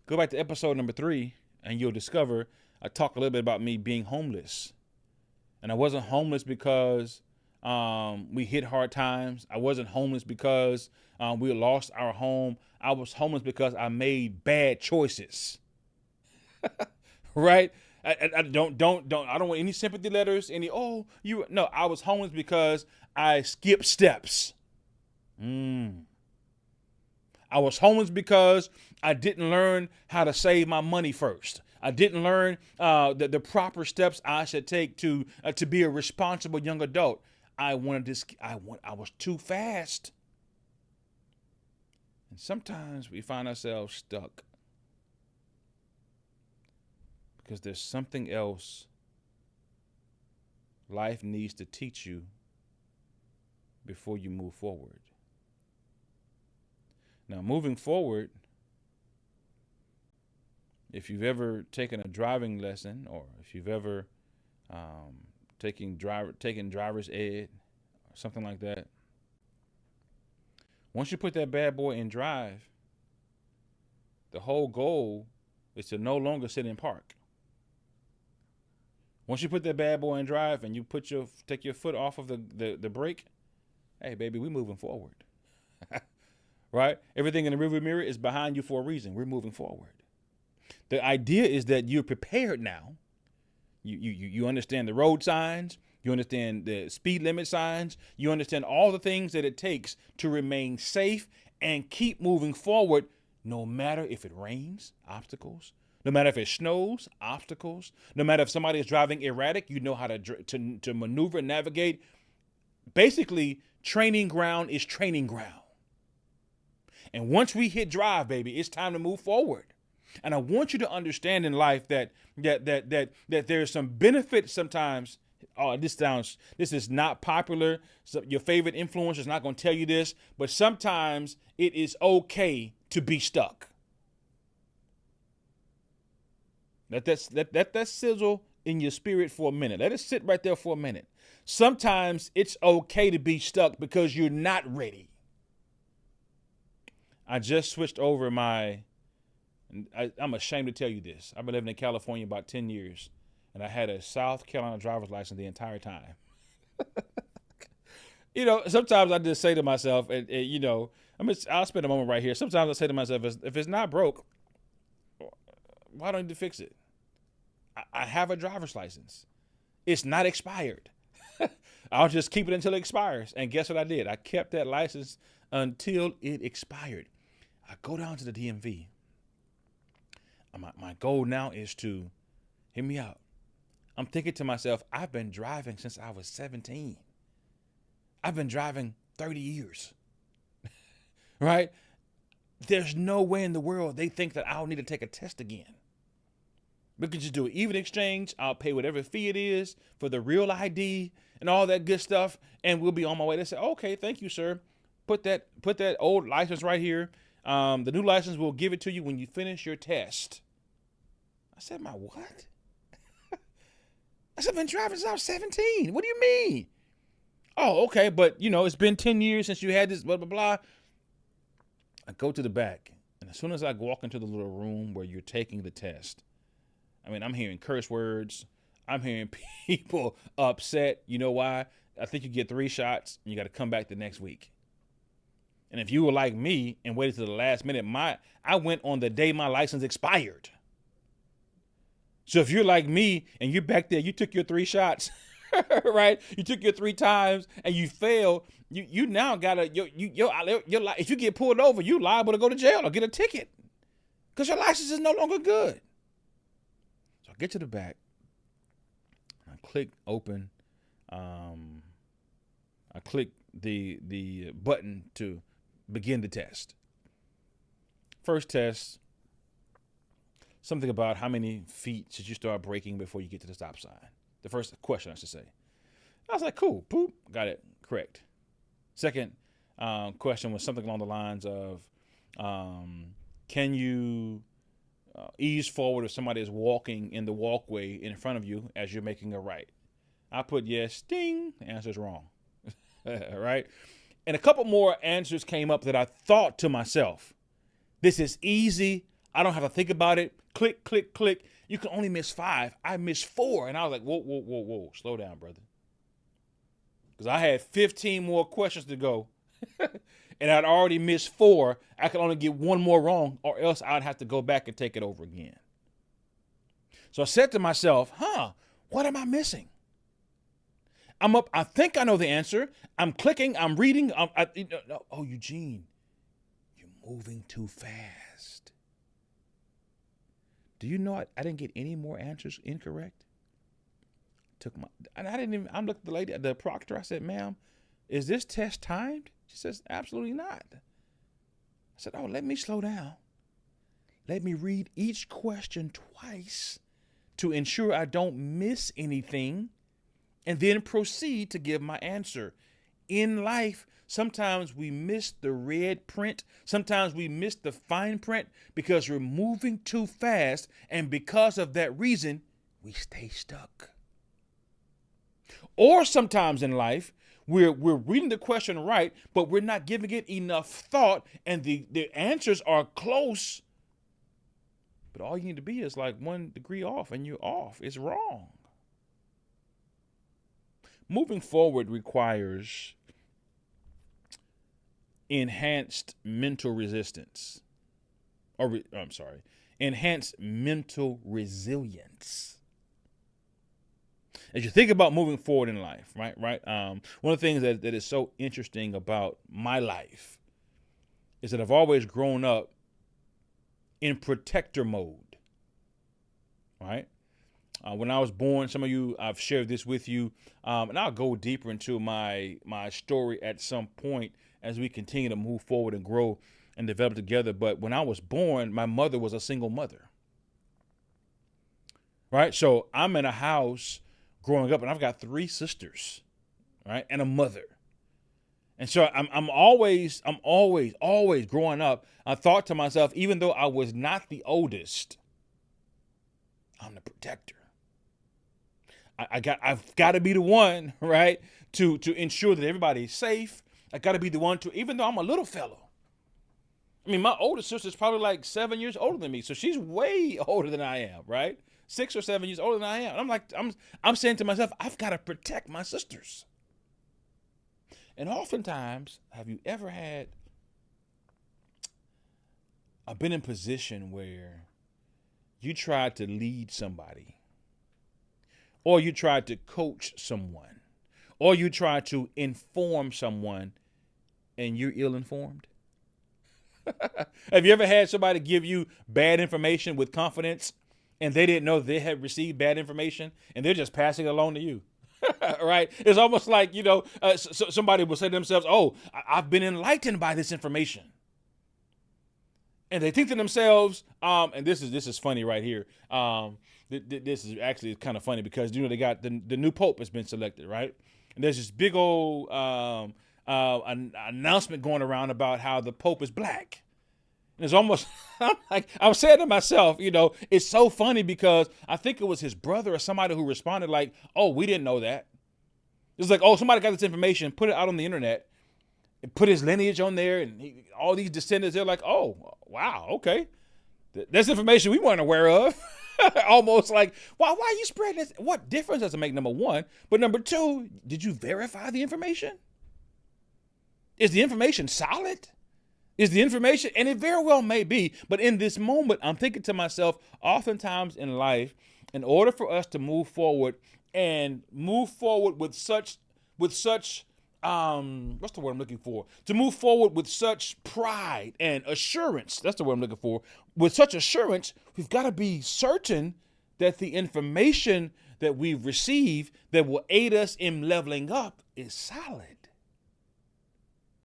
Go back to episode number 3 and you'll discover I talk a little bit about me being homeless. And I wasn't homeless because we hit hard times. I wasn't homeless because we lost our home. I was homeless because I made bad choices. Right? I don't want any sympathy letters, no, I was homeless because I skipped steps. I was homeless because I didn't learn how to save my money first. I didn't learn the proper steps I should take to be a responsible young adult. I was too fast. And sometimes we find ourselves stuck because there's something else life needs to teach you before you move forward. Now, moving forward, if you've ever taken a driving lesson, or if you've ever taken driver's ed or something like that, once you put that bad boy in drive, the whole goal is to no longer sit in park. Once you put that bad boy in drive and you take your foot off of the brake, hey baby, we're moving forward. Right? Everything in the rearview mirror is behind you for a reason. We're moving forward. The idea is that you're prepared now. You understand the road signs. You understand the speed limit signs. You understand all the things that it takes to remain safe and keep moving forward, no matter if it rains, obstacles, no matter if it snows, obstacles, no matter if somebody is driving erratic, you know how to maneuver and navigate. Basically, training ground is training ground. And once we hit drive, baby, it's time to move forward. And I want you to understand in life that there's some benefit sometimes. Oh, this is not popular. So your favorite influencer is not going to tell you this, but sometimes it is okay to be stuck. Let that sizzle in your spirit for a minute. Let it sit right there for a minute. Sometimes it's okay to be stuck because you're not ready. I just switched over I'm ashamed to tell you this. I've been living in California about 10 years, and I had a South Carolina driver's license the entire time. Sometimes I just say to myself, I'll spend a moment right here. Sometimes I say to myself, if it's not broke, why don't you fix it? I have a driver's license. It's not expired. I'll just keep it until it expires. And guess what I did? I kept that license until it expired. I go down to the DMV. My goal now is to, hear me out. I'm thinking to myself, I've been driving since I was 17. I've been driving 30 years. Right? There's no way in the world they think that I'll need to take a test again. We can just do an even exchange. I'll pay whatever fee it is for the real ID and all that good stuff, and we'll be on my way. They say, okay, thank you, sir. Put that old license right here. The new license, will give it to you when you finish your test. I said, my what? I said, I've been driving since I was 17. What do you mean? Oh, okay, but it's been 10 years since you had this, blah, blah, blah. I go to the back, and as soon as I walk into the little room where you're taking the test, I'm hearing curse words. I'm hearing people upset. You know why? I think you get 3 shots, and you got to come back the next week. And if you were like me and waited to the last minute, I went on the day my license expired. So if you're like me and you're back there, you took your 3 shots, right? You took your 3 times and you failed. You now gotta if you get pulled over, you liable to go to jail or get a ticket because your license is no longer good. So I get to the back. I click open. I click the button to begin the test. First test, something about how many feet should you start braking before you get to the stop sign. The first question, I should say. I was like, cool, poop, got it, correct. Second question was something along the lines of, can you ease forward if somebody is walking in the walkway in front of you as you're making a right? I put yes, ding, the answer's wrong, right? And a couple more answers came up that I thought to myself, this is easy. I don't have to think about it. Click, click, click. You can only miss 5. I missed 4. And I was like, whoa, whoa, whoa, whoa. Slow down, brother. Because I had 15 more questions to go. And I'd already missed 4. I could only get 1 more wrong, or else I'd have to go back and take it over again. So I said to myself, what am I missing? I'm up. I think I know the answer. I'm clicking. I'm reading. Oh, Eugene, you're moving too fast. Do you know I didn't get any more answers incorrect? I looked at the lady, the proctor. I said, ma'am, is this test timed? She says, absolutely not. I said, oh, let me slow down. Let me read each question twice to ensure I don't miss anything, and then proceed to give my answer. In life, sometimes we miss the red print. Sometimes we miss the fine print because we're moving too fast, and because of that reason, we stay stuck. Or sometimes in life, we're reading the question right, but we're not giving it enough thought, and the answers are close, but all you need to be is like 1 degree off, and you're off. It's wrong. Moving forward requires enhanced mental resistance. Enhanced mental resilience. As you think about moving forward in life, right? One of the things that is so interesting about my life is that I've always grown up in protector mode, right? When I was born, some of you, I've shared this with you, and I'll go deeper into my story at some point as we continue to move forward and grow and develop together. But when I was born, my mother was a single mother, right? So I'm in a house growing up, and I've got 3 sisters, right, and a mother. And so I'm always growing up. I thought to myself, even though I was not the oldest, I'm the protector. I've got to be the one, right, to ensure that everybody's safe. I got to be the one to, even though I'm a little fellow. I mean, my older sister's probably like 7 years older than me, so she's way older than I am, right? 6 or 7 years older than I am. And I'm like, I'm saying to myself, I've got to protect my sisters. And oftentimes, have you ever I've been in a position where you tried to lead somebody, or you tried to coach someone, or you tried to inform someone, and you're ill-informed? Have you ever had somebody give you bad information with confidence, and they didn't know they had received bad information, and they're just passing it along to you? Right? It's almost like, somebody will say to themselves, oh, I've been enlightened by this information. And they think to themselves, and this is funny right here. This is actually kind of funny because, they got the new Pope has been selected, right? And there's this big old an announcement going around about how the Pope is black. And it's almost, I was saying to myself, it's so funny because I think it was his brother or somebody who responded like, oh, we didn't know that. It's like, oh, somebody got this information, put it out on the internet, and put his lineage on there, and all these descendants, they're like, oh, wow, okay. That's information we weren't aware of. Almost like, why are you spreading this? What difference does it make, number one? But number two, did you verify the information? Is the information solid? Is the information, and it very well may be, but in this moment, I'm thinking to myself, oftentimes in life, in order for us to move forward and move forward with such, what's the word I'm looking for? To move forward with such pride and assurance, that's the word I'm looking for. With such assurance, we've got to be certain that the information that we've received that will aid us in leveling up is solid.